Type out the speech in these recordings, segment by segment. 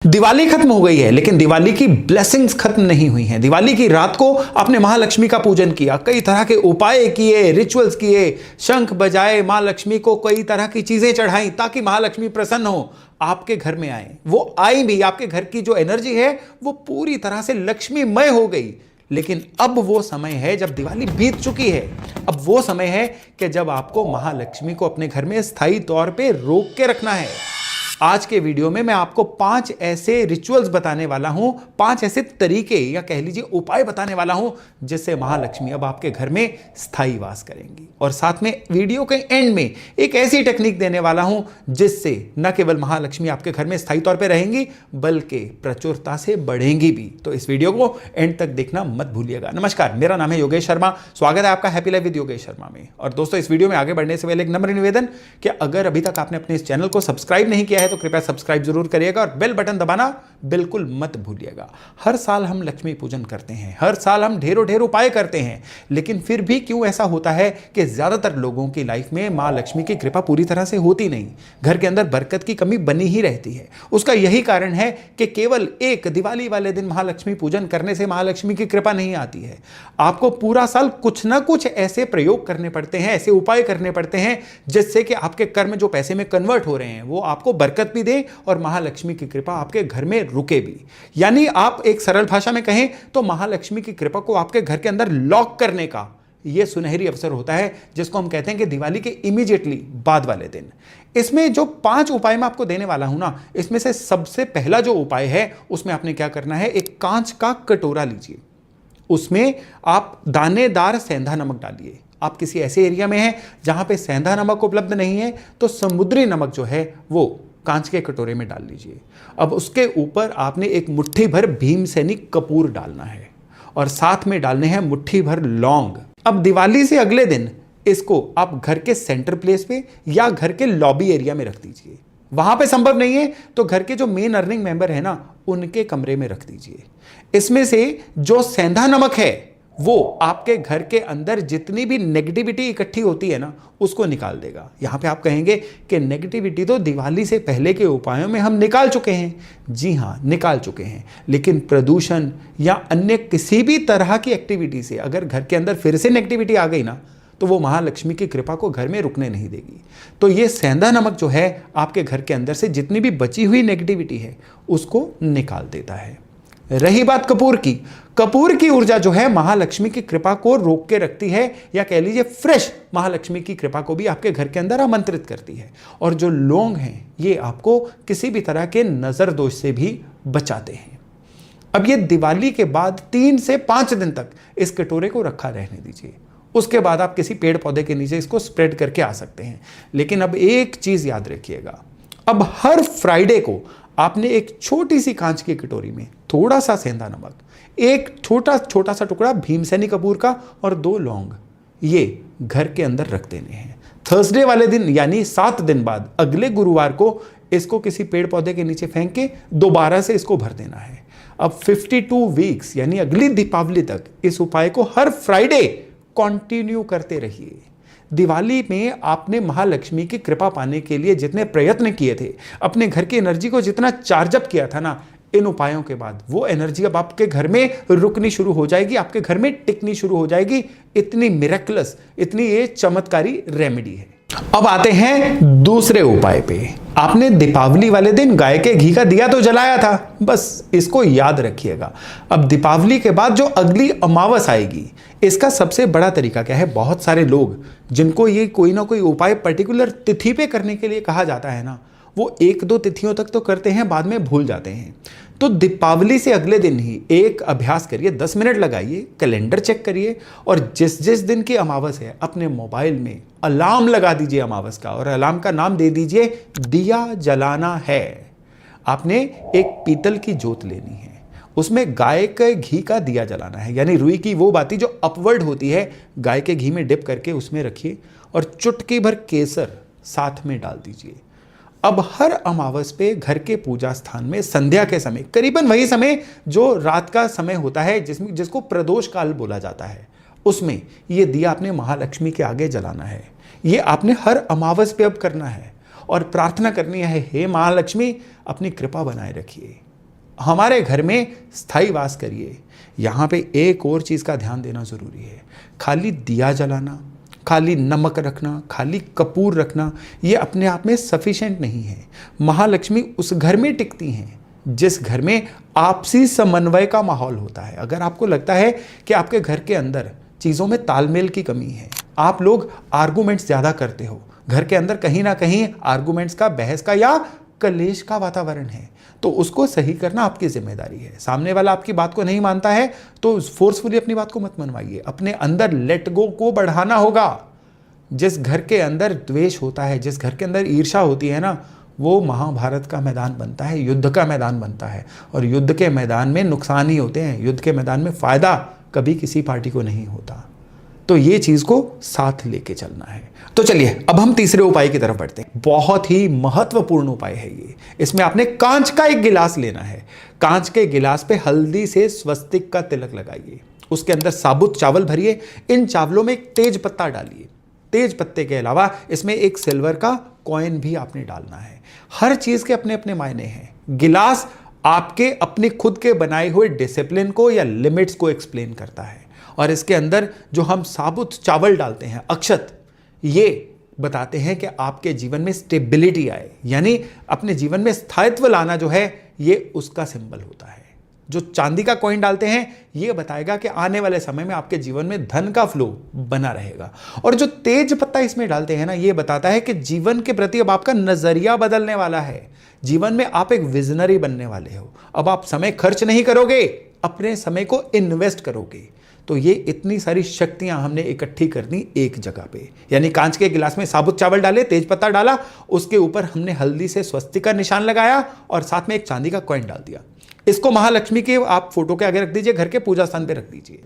दिवाली खत्म हो गई है, लेकिन दिवाली की ब्लेसिंग्स खत्म नहीं हुई हैं। दिवाली की रात को आपने महालक्ष्मी का पूजन किया, कई तरह के उपाय किए, रिचुअल्स किए, शंख बजाए, मां लक्ष्मी को कई तरह की चीजें चढ़ाई ताकि महालक्ष्मी प्रसन्न हो, आपके घर में आए। वो आई भी, आपके घर की जो एनर्जी है वो पूरी तरह से लक्ष्मीमय हो गई। लेकिन अब वो समय है जब दिवाली बीत चुकी है। अब वो समय है कि जब आपको महालक्ष्मी को अपने घर में स्थायी तौर पे रोक के रखना है। आज के वीडियो में मैं आपको 5 ऐसे रिचुअल्स बताने वाला हूं, 5 ऐसे तरीके या कह लीजिए उपाय बताने वाला हूं जिससे महालक्ष्मी अब आपके घर में स्थायी वास करेंगी। और साथ में वीडियो के एंड में एक ऐसी टेक्निक देने वाला हूं जिससे न केवल महालक्ष्मी आपके घर में स्थायी तौर पर रहेंगी बल्कि प्रचुरता से बढ़ेंगी भी। तो इस वीडियो को एंड तक देखना मत भूलिएगा। नमस्कार, मेरा नाम है योगेश शर्मा। स्वागत है आपका happy life with Yogesh Sharma में। और दोस्तों, इस वीडियो में आगे बढ़ने से पहले एक नम्र निवेदन कि अगर अभी तक आपने अपने इस चैनल को सब्सक्राइब नहीं किया है तो कृपया सब्सक्राइब जरूर करिएगा और बेल बटन दबाना बिल्कुल मत भूलिएगा। हर साल हम लक्ष्मी पूजन करते हैं, हर साल हम ढेरों ढेर उपाय करते हैं, लेकिन फिर भी क्यों ऐसा होता है कि ज्यादातर लोगों की लाइफ में मां लक्ष्मी की कृपा पूरी तरह से होती नहीं। घर के अंदर बरकत की कमी बनी ही रहती है। उसका यही कारण है कि केवल एक दिवाली वाले दिन महालक्ष्मी पूजन करने से महालक्ष्मी की कृपा नहीं आती है। आपको पूरा साल कुछ ना कुछ ऐसे प्रयोग करने पड़ते हैं, ऐसे उपाय करने पड़ते हैं जिससे कि आपके कर्म जो पैसे में कन्वर्ट हो रहे हैं वो आपको बरकत भी दे और महालक्ष्मी की कृपा आपके घर में रुके भी। यानी आप एक सरल भाषा में कहें तो महालक्ष्मी की कृपा को आपके घर के अंदर लॉक करने का यह सुनहरी अवसर होता है जिसको हम कहते हैं कि दिवाली के इमीडिएटली बाद वाले दिन। इसमें जो 5 उपाय मैं आपको देने वाला हूं ना, इसमें से सबसे पहला जो उपाय है उसमें आपने क्या करना है, एक कांच का कटोरा लीजिए, उसमें आप दानेदार सेंधा नमक डालिए। आप किसी ऐसे एरिया में हैं जहां पे सेंधा नमक उपलब्ध नहीं है तो समुद्री नमक जो है वो कांच के कटोरे में डाल लीजिए। अब उसके ऊपर आपने एक मुट्ठी भर भीमसेनी कपूर डालना है और साथ में डालने हैं मुट्ठी भर लौंग। अब दिवाली से अगले दिन इसको आप घर के सेंटर प्लेस पे या घर के लॉबी एरिया में रख दीजिए। वहां पे संभव नहीं है तो घर के जो मेन अर्निंग मेंबर है ना, उनके कमरे में रख दीजिए। इसमें से जो सेंधा नमक है वो आपके घर के अंदर जितनी भी नेगेटिविटी इकट्ठी होती है ना उसको निकाल देगा। यहां पे आप कहेंगे कि नेगेटिविटी तो दिवाली से पहले के उपायों में हम निकाल चुके हैं। जी हां, निकाल चुके हैं, लेकिन प्रदूषण या अन्य किसी भी तरह की एक्टिविटी से अगर घर के अंदर फिर से नेगेटिविटी आ गई ना तो वो महालक्ष्मी की कृपा को घर में रुकने नहीं देगी। तो ये सेंधा नमक जो है आपके घर के अंदर से जितनी भी बची हुई नेगेटिविटी है उसको निकाल देता है। रही बात कपूर की, कपूर की ऊर्जा जो है महालक्ष्मी की कृपा को रोक के रखती है या कह लीजिए फ्रेश महालक्ष्मी की कृपा को भी आपके घर के अंदर आमंत्रित करती है। और जो लौंग हैं ये आपको किसी भी तरह के नजर दोष से भी बचाते हैं। अब ये दिवाली के बाद 3 से 5 दिन तक इस कटोरे को रखा रहने दीजिए। उसके बाद आप किसी पेड़ पौधे के नीचे इसको स्प्रेड करके आ सकते हैं। लेकिन अब एक चीज याद रखिएगा, अब हर फ्राइडे को आपने एक छोटी सी कांच की कटोरी में थोड़ा सा सेंधा नमक, एक छोटा सा टुकड़ा भीमसेनी कपूर का और 2 लौंग ये घर के अंदर रख देने हैं। थर्सडे वाले दिन यानी 7 दिन बाद अगले गुरुवार को इसको किसी पेड़ पौधे के नीचे फेंक के दोबारा से इसको भर देना है। अब 52 वीक्स यानी अगली दीपावली तक इस उपाय को हर फ्राइडे कंटिन्यू करते रहिए। दिवाली में आपने महालक्ष्मी की कृपा पाने के लिए जितने प्रयत्न किए थे, अपने घर की एनर्जी को जितना चार्जअप किया था ना, इन उपायों के बाद वो एनर्जी अब आपके घर में रुकनी शुरू हो जाएगी, आपके घर में टिकनी शुरू हो जाएगी। इतनी मिरेकलस, इतनी ये चमत्कारी रेमेडी है। अब आते हैं दूसरे उपाय पे। आपने दीपावली वाले दिन गाय के घी का दिया तो जलाया था, बस इसको याद रखिएगा। अब दीपावली के बाद जो अगली अमावस आएगी, इसका सबसे बड़ा तरीका क्या है, बहुत सारे लोग जिनको ये कोई ना कोई उपाय पर्टिकुलर तिथि पे करने के लिए कहा जाता है ना, वो 1-2 तिथियों तक तो करते हैं, बाद में भूल जाते हैं। तो दीपावली से अगले दिन ही एक अभ्यास करिए, 10 मिनट लगाइए, कैलेंडर चेक करिए और जिस जिस दिन की अमावस है अपने मोबाइल में अलार्म लगा दीजिए अमावस का, और अलार्म का नाम दे दीजिए दिया जलाना है। आपने एक पीतल की जोत लेनी है, उसमें गाय के घी का दिया जलाना है, यानी रुई की वो बाती जो अपवर्ड होती है, गाय के घी में डिप करके उसमें रखिए और चुटकी भर केसर साथ में डाल दीजिए। अब हर अमावस पे घर के पूजा स्थान में संध्या के समय, करीबन वही समय जो रात का समय होता है जिसको प्रदोष काल बोला जाता है, उसमें ये दिया आपने महालक्ष्मी के आगे जलाना है। ये आपने हर अमावस पे अब करना है और प्रार्थना करनी है, हे महालक्ष्मी अपनी कृपा बनाए रखिए, हमारे घर में स्थायी वास करिए। यहाँ पे एक और चीज़ का ध्यान देना ज़रूरी है। खाली दिया जलाना, खाली नमक रखना, खाली कपूर रखना, ये अपने आप में सफिशिएंट नहीं है। महालक्ष्मी उस घर में टिकती हैं जिस घर में आपसी समन्वय का माहौल होता है। अगर आपको लगता है कि आपके घर के अंदर चीज़ों में तालमेल की कमी है, आप लोग आर्गूमेंट्स ज़्यादा करते हो, घर के अंदर कहीं ना कहीं आर्गूमेंट्स का, बहस का या कलेश का वातावरण है, तो उसको सही करना आपकी जिम्मेदारी है। सामने वाला आपकी बात को नहीं मानता है तो फोर्सफुली अपनी बात को मत मनवाइए। अपने अंदर लेट गो को बढ़ाना होगा। जिस घर के अंदर द्वेष होता है, जिस घर के अंदर ईर्ष्या होती है ना, वो महाभारत का मैदान बनता है, युद्ध का मैदान बनता है। और युद्ध के मैदान में नुकसान ही होते हैं, युद्ध के मैदान में फायदा कभी किसी पार्टी को नहीं होता। तो ये चीज को साथ लेके चलना है। तो चलिए अब हम तीसरे उपाय की तरफ बढ़ते हैं। बहुत ही महत्वपूर्ण उपाय है ये। इसमें आपने कांच का एक गिलास लेना है। कांच के गिलास पे हल्दी से स्वस्तिक का तिलक लगाइए। उसके अंदर साबुत चावल भरिए। इन चावलों में एक तेज पत्ता डालिए। तेज पत्ते के अलावा इसमें एक सिल्वर का कॉइन भी आपने डालना है। हर चीज के अपने अपने मायने हैं। गिलास आपके अपने खुद के बनाए हुए डिसिप्लिन को या लिमिट्स को एक्सप्लेन करता है। और इसके अंदर जो हम साबुत चावल डालते हैं, अक्षत, ये बताते हैं कि आपके जीवन में स्टेबिलिटी आए, यानी अपने जीवन में स्थायित्व लाना जो है, ये उसका सिंबल होता है। जो चांदी का कॉइन डालते हैं, ये बताएगा कि आने वाले समय में आपके जीवन में धन का फ्लो बना रहेगा। और जो तेज पत्ता इसमें डालते हैं ना, ये बताता है कि जीवन के प्रति अब आपका नजरिया बदलने वाला है। जीवन में आप एक विजनरी बनने वाले हो। अब आप समय खर्च नहीं करोगे, अपने समय को इन्वेस्ट करोगे। तो ये इतनी सारी शक्तियां हमने इकट्ठी कर दी एक जगह पे। यानी कांच के गिलास में साबुत चावल डाले, तेज पत्ता डाला, उसके ऊपर हमने हल्दी से स्वस्तिक का निशान लगाया और साथ में एक चांदी का कॉइन डाल दिया। इसको महालक्ष्मी के आप फोटो के आगे रख दीजिए, घर के पूजा स्थान पे रख दीजिए।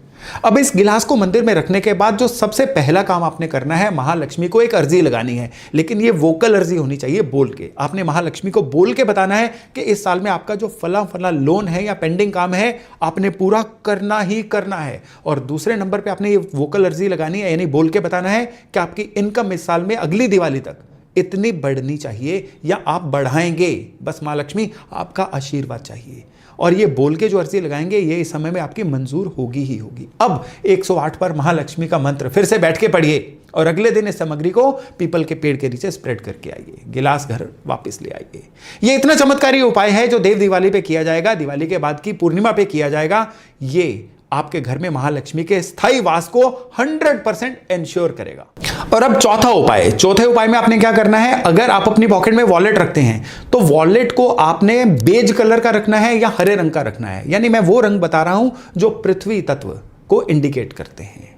अब इस गिलास को मंदिर में रखने के बाद जो सबसे पहला काम आपने करना है, महालक्ष्मी को एक अर्जी लगानी है। लेकिन ये वोकल अर्जी होनी चाहिए, बोल के। आपने महालक्ष्मी को बोल के बताना है कि इस साल में आपका जो फला फला लोन है या पेंडिंग काम है, आपने पूरा करना ही करना है। और दूसरे नंबर पर आपने ये वोकल अर्जी लगानी है, यानी बोल के बताना है कि आपकी इनकम इस साल में अगली दिवाली तक इतनी बढ़नी चाहिए या आप बढ़ाएंगे। बस मां लक्ष्मी आपका आशीर्वाद चाहिए। और ये बोल के जो अर्जी लगाएंगे, ये इस समय में आपकी मंजूर होगी ही होगी। अब 108 पर महालक्ष्मी का मंत्र फिर से बैठ के पढ़िए और अगले दिन इस सामग्री को पीपल के पेड़ के नीचे स्प्रेड करके आइए। गिलास घर वापस ले आइए। ये इतना चमत्कारी उपाय है जो देव दिवाली पे किया जाएगा, दिवाली के बाद की पूर्णिमा पे किया जाएगा। ये आपके घर में महालक्ष्मी के स्थायी वास को 100% इंश्योर करेगा। और अब चौथा उपाय। चौथे उपाय में आपने क्या करना है, अगर आप अपनी पॉकेट में वॉलेट रखते हैं तो वॉलेट को आपने बेज कलर का रखना है या हरे रंग का रखना है। यानी मैं वो रंग बता रहा हूं जो पृथ्वी तत्व को इंडिकेट करते हैं।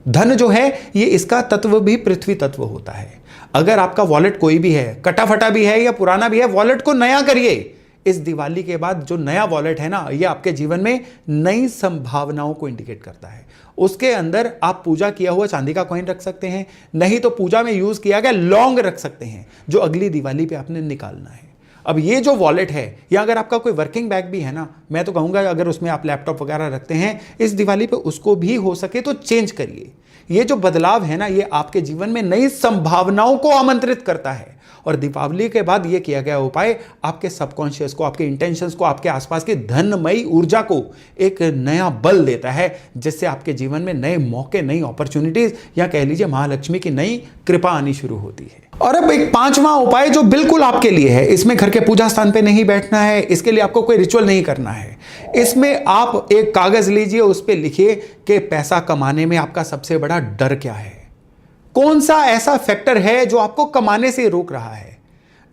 धन जो है, ये इसका तत्व भी पृथ्वी तत्व होता है। अगर आपका वॉलेट कोई भी है, कटा फटा भी है या पुराना भी है, वॉलेट को नया करिए। इस दिवाली के बाद जो नया वॉलेट है ना, ये आपके जीवन में नई संभावनाओं को इंडिकेट करता है। उसके अंदर आप पूजा किया हुआ चांदी का कॉइन रख सकते हैं, नहीं तो पूजा में यूज किया गया लौंग रख सकते हैं, जो अगली दिवाली पे आपने निकालना है। अब ये जो वॉलेट है, या अगर आपका कोई वर्किंग बैग भी है ना, मैं तो कहूंगा अगर उसमें आप लैपटॉप वगैरह रखते हैं, इस दिवाली पे उसको भी हो सके तो चेंज करिए। ये जो बदलाव है ना, ये आपके जीवन में नई संभावनाओं को आमंत्रित करता है। और दीपावली के बाद ये किया गया उपाय आपके सबकॉन्शियस को, आपके इंटेंशंस को, आपके आसपास की धनमयी ऊर्जा को एक नया बल देता है, जिससे आपके जीवन में नए मौके, नई अपॉर्चुनिटीज, या कह लीजिए महालक्ष्मी की नई कृपा आनी शुरू होती है। और अब एक पांचवा उपाय जो बिल्कुल आपके लिए है। इसमें घर के पूजा स्थान पे नहीं बैठना है, इसके लिए आपको कोई रिचुअल नहीं करना है। इसमें आप एक कागज लीजिए, उस पर लिखिए कि पैसा कमाने में आपका सबसे बड़ा डर क्या है। कौन सा ऐसा फैक्टर है जो आपको कमाने से रोक रहा है।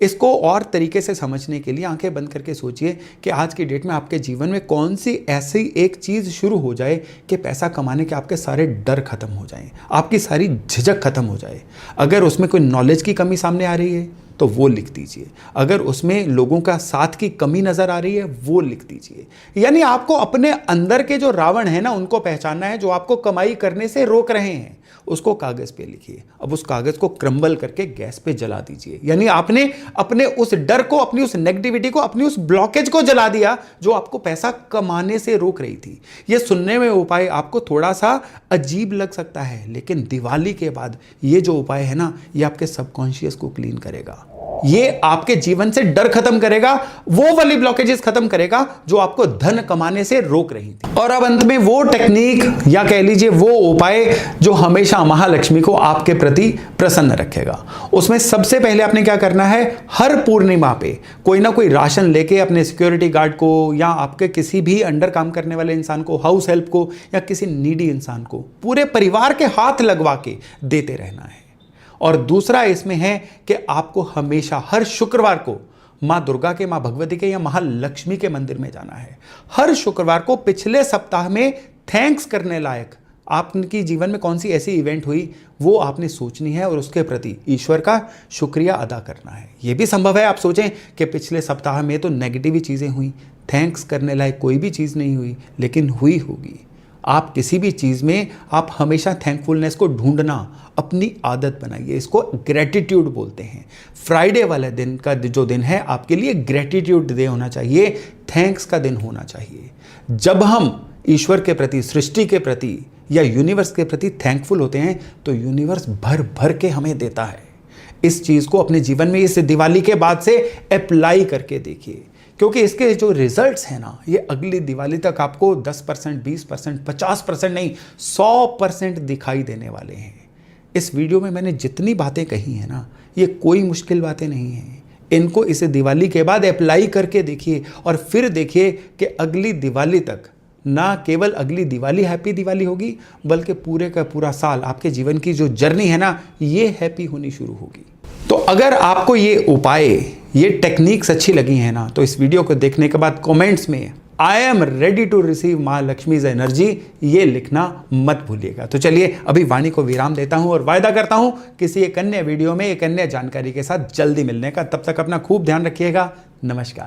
इसको और तरीके से समझने के लिए आंखें बंद करके सोचिए कि आज की डेट में आपके जीवन में कौन सी ऐसी एक चीज शुरू हो जाए कि पैसा कमाने के आपके सारे डर खत्म हो जाएं, आपकी सारी झिझक खत्म हो जाए। अगर उसमें कोई नॉलेज की कमी सामने आ रही है तो वो लिख दीजिए। अगर उसमें लोगों का साथ की कमी नजर आ रही है, वो लिख दीजिए। यानी आपको अपने अंदर के जो रावण है ना, उनको पहचानना है, जो आपको कमाई करने से रोक रहे हैं। उसको कागज पे लिखिए। अब उस कागज को क्रम्बल करके गैस पे जला दीजिए। यानी आपने अपने उस डर को, अपनी उस नेगेटिविटी को, अपनी उस ब्लॉकेज को जला दिया जो आपको पैसा कमाने से रोक रही थी। यह सुनने में उपाय आपको थोड़ा सा अजीब लग सकता है, लेकिन दिवाली के बाद ये जो उपाय है ना, ये आपके सबकॉन्शियस को क्लीन करेगा। ये आपके जीवन से डर खत्म करेगा, वो वाली ब्लॉकेजेस खत्म करेगा जो आपको धन कमाने से रोक रही थी। और अब अंत में वो टेक्निक या कह लीजिए वो उपाय जो हमेशा महालक्ष्मी को आपके प्रति प्रसन्न रखेगा। उसमें सबसे पहले आपने क्या करना है, हर पूर्णिमा पे कोई ना कोई राशन लेके अपने सिक्योरिटी गार्ड को या आपके किसी भी अंडर काम करने वाले इंसान को, हाउस हेल्प को या किसी नीडी इंसान को पूरे परिवार के हाथ लगवा के देते रहना है। और दूसरा इसमें है कि आपको हमेशा हर शुक्रवार को मां दुर्गा के, मां भगवती के या महालक्ष्मी के मंदिर में जाना है। हर शुक्रवार को पिछले सप्ताह में थैंक्स करने लायक आपकी जीवन में कौन सी ऐसी इवेंट हुई वो आपने सोचनी है और उसके प्रति ईश्वर का शुक्रिया अदा करना है। यह भी संभव है आप सोचें कि पिछले सप्ताह में तो नेगेटिव ही चीज़ें हुई, थैंक्स करने लायक कोई भी चीज़ नहीं हुई, लेकिन हुई होगी। आप किसी भी चीज़ में आप हमेशा थैंकफुलनेस को ढूंढना अपनी आदत बनाइए। इसको ग्रेटिट्यूड बोलते हैं। फ्राइडे वाले दिन का जो दिन है आपके लिए ग्रेटिट्यूड डे होना चाहिए, थैंक्स का दिन होना चाहिए। जब हम ईश्वर के प्रति, सृष्टि के प्रति या यूनिवर्स के प्रति थैंकफुल होते हैं तो यूनिवर्स भर भर के हमें देता है। इस चीज़ को अपने जीवन में इस दिवाली के बाद से अप्लाई करके देखिए, क्योंकि इसके जो रिजल्ट्स हैं ना, ये अगली दिवाली तक आपको 10%, 20%, 50% नहीं 100% दिखाई देने वाले हैं। इस वीडियो में मैंने जितनी बातें कही हैं ना, ये कोई मुश्किल बातें नहीं हैं। इनको इस दिवाली के बाद अप्लाई करके देखिए और फिर देखिए कि अगली दिवाली तक ना केवल अगली दिवाली हैप्पी दिवाली होगी, बल्कि पूरे का पूरा साल आपके जीवन की जो जर्नी है ना, ये हैप्पी होनी शुरू होगी। तो अगर आपको ये उपाय, ये टेक्निक्स अच्छी लगी हैं ना, तो इस वीडियो को देखने के बाद कमेंट्स में I am ready to receive माँ लक्ष्मीज एनर्जी ये लिखना मत भूलिएगा। तो चलिए अभी वाणी को विराम देता हूं और वायदा करता हूं किसी एक अन्य वीडियो में एक अन्य जानकारी के साथ जल्दी मिलने का। तब तक अपना खूब ध्यान रखिएगा। नमस्कार।